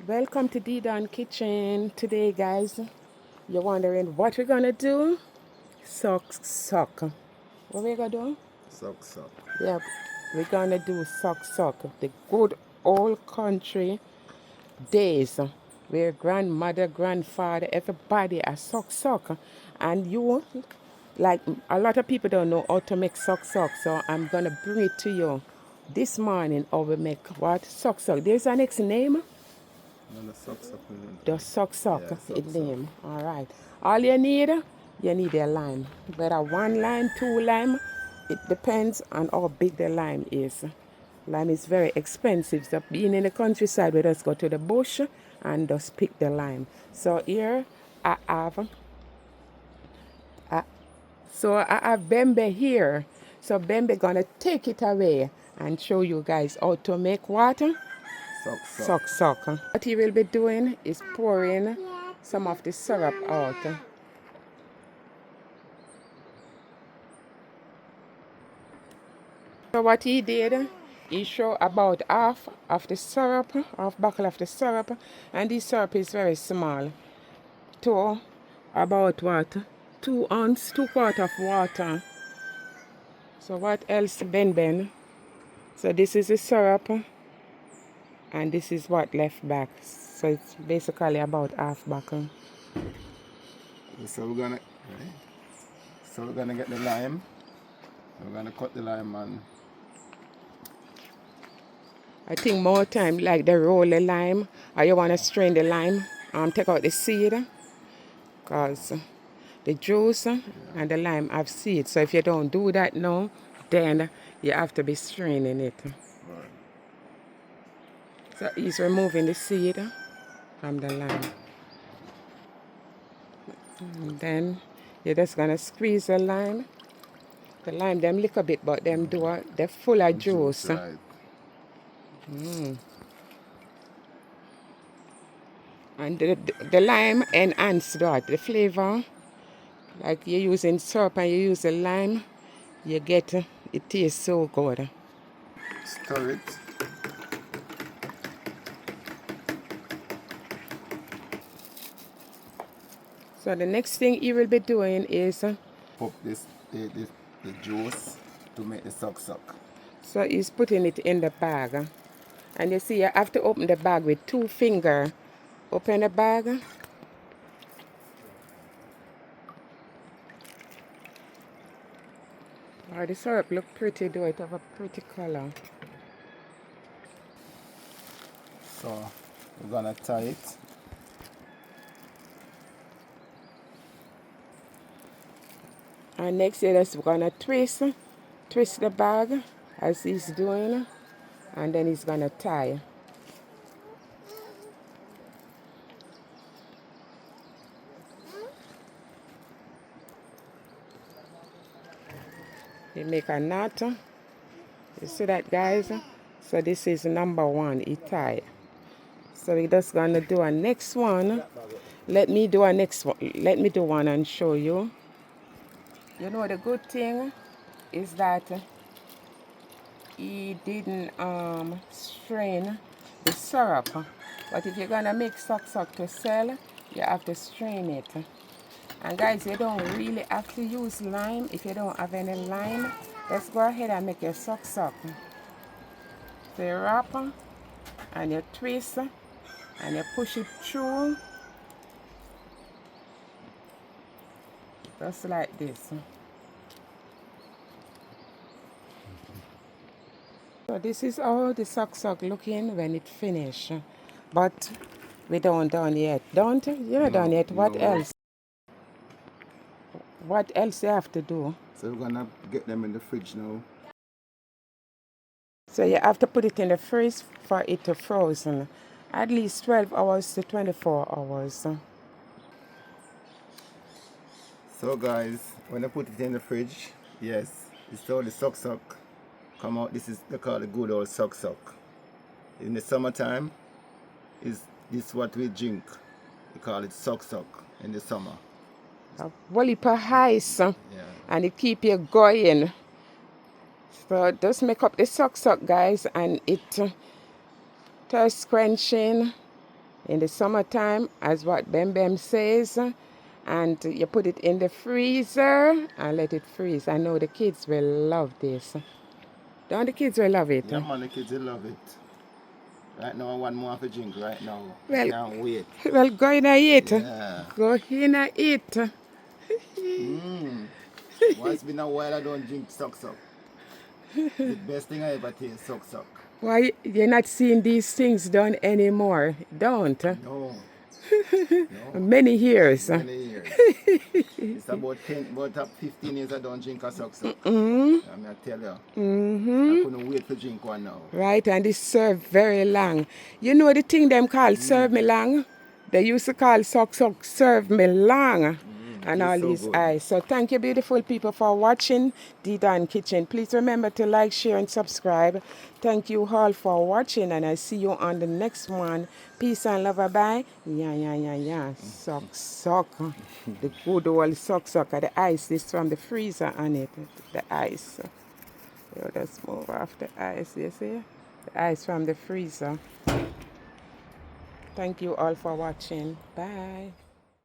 Welcome to D-Don Kitchen. Today, guys, you're wondering what we're gonna do? Sock. What we're gonna do? Suck. Yeah, we're gonna do sock. The good old country days where grandmother, grandfather, everybody are sock. And you, like a lot of people don't know how to make sock. So I'm gonna bring it to you this morning how we make what? Sock. There's an next name. And the suck. The sock Yeah, it suck. name. All right. All you need a lime. Whether one lime, two lime, it depends on how big the lime is. Lime is very expensive. So being in the countryside, we just go to the bush and just pick the lime. So here I have, Bembe here. So Bembe gonna take it away and show you guys how to make water. Sock. What he will be doing is pouring some of the syrup out. So what he did, he showed about half of the syrup, half bottle of the syrup, and this syrup is very small. To about what? 2 ounces, 2 quarts of water. So what else, Ben? So this is the syrup, and this is what left back. So it's basically about half bottle. So we're gonna get the lime. We're gonna cut the lime and I think more time like the roll the lime or you want to strain the lime, take out the seed because the juice and the lime have seed. So if you don't do that now, then you have to be straining it. right. So he's removing the seed from the lime. And then you're just going to squeeze the lime. The lime, them lick a bit, but them they're full of juice. Right. And the lime enhance that, the flavor. Like you're using syrup and you use the lime, you get, it tastes so good. Stir it. So the next thing you will be doing is, Pop the juice to make the suck. so he's putting it in the bag. And you see, you have to open the bag with 2 fingers. Open the bag. Oh, the syrup look pretty though, it have a pretty color. So we're gonna tie it. And next you're just gonna twist the bag as he's doing, and then he's gonna tie. You make a knot. You see that, guys? So this is number 1, he tie. So we're just gonna do a next one. Let me do one and show you. You know the good thing is that he didn't strain the syrup. But if you're gonna make sock to sell, you have to strain it. And guys, you don't really have to use lime. If you don't have any lime, let's go ahead and make your sock. So you wrap and you twist and you push it through just like this. So this is how the sock looking when it finish. But we don't done yet. Don't? You're not done yet. What else? What else you have to do? So we're gonna get them in the fridge now. So you have to put it in the freeze for it to frozen. At least 12 hours to 24 hours. So guys, when I put it in the fridge, yes, it's all the suck come out. They call it good old suck. In the summertime, is this what we drink. We call it suck in the summer. A whole heap of ice, Yeah. and it keep you going. So just make up the sock, guys, and it thirst quenching, in the summertime, as what Bem Bem says, and you put it in the freezer and let it freeze. I know the kids will love this. Don't the kids will love it? Yeah, man, the kids will love it. Right now, I want more of a drink right now. Well, Can't wait. Well, go in and eat. Yeah. Go in and eat. Well, it's been a while I don't drink suck. The best thing I ever taste, suck. Why you're not seeing these things done anymore? Don't. No. Many years. Many years. It's about 15 years I don't drink a suck. I'm gonna tell you. I couldn't wait to drink one now. Right, and it's served very long. You know the thing them call serve me long? They used to call suck serve me long. And all so these good. eyes. So thank you, beautiful people, for watching the Dan Kitchen. Please remember to like, share, and subscribe. Thank you all for watching, and I see you on the next one. Peace and love. Bye. Yeah. Suck. The good old suck. The ice. This from the freezer on it. The ice. So let's move off the ice. You see? The ice from the freezer. Thank you all for watching. Bye.